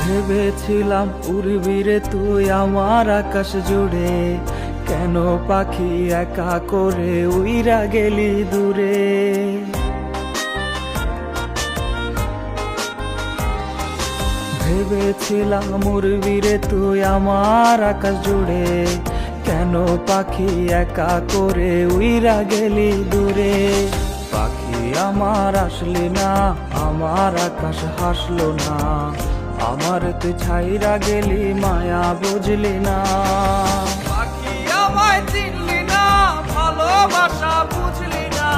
ভেবেছিলাম উড়বি রে তুই আমার আকাশ জুড়ে, কেন পাখি একা করে উইরা গেলি দূরে। ভেবেছিলাম উড়বি রে তুই আমার আকাশ জুড়ে, কেন পাখি একা করে উইরা গেলি দূরে। পাখি আমার আসলি না, আমার আকাশ হাসলো না, আমার তুই ছাইরা গেলি মায়া বুঝলি না। পাখি আমায় চিনলি না, ভালোবাসা বুঝলি না,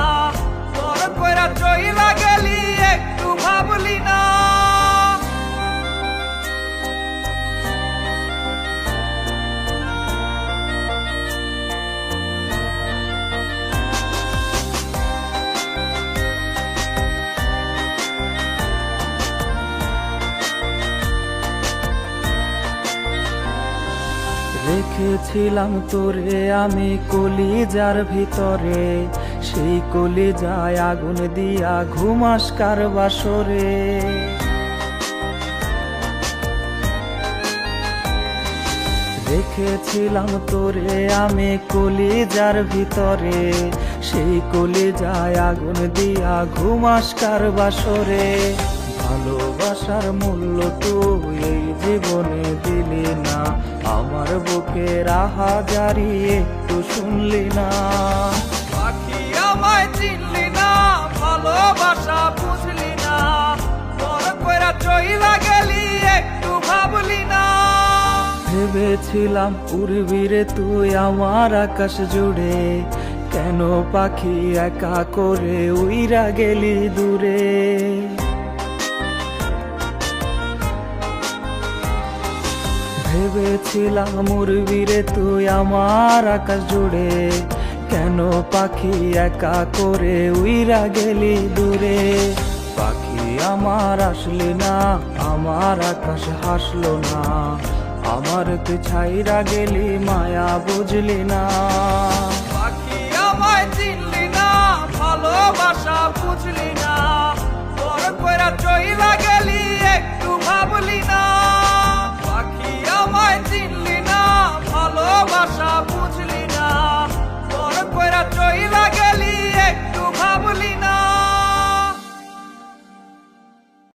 তোর কইরা চইলা গেলি একটু ভাবলি না। রেখেছিলাম তোরে আমি কলিজার ভিতরে, সেই কলিজায় আগুন দিয়া ঘুমাস কার বাসরে। রেখেছিলাম তোরে আমি কলিজার ভিতরে, সেই কলিজায় আগুন দিয়া ঘুমাস কার বাসরে। ভালোবাসার মূল্য তুই এই জীবনে দিলি না, আমার বুকের আহাজারি একটু শুনলি না। পাখি আমায় চিনলি না, ভালোবাসা বুঝলি না, তোর কইরা চইলা গেলি একটু ভাবলি না। ভেবেছিলাম উড়বি রে তুই আমার আকাশ জুড়ে, কেন পাখি একা করে উইরা গেলি দূরে। ভেবেছিলাম উড়বি রে তুই আমার আকাশ জুড়ে, কেন পাখি একা করে উইরা গেলি দূরে। পাখি আমার আসলি না, আমার আকাশ হাসলো না, আমার তুই ছাইরা গেলি মায়া বুঝলি না।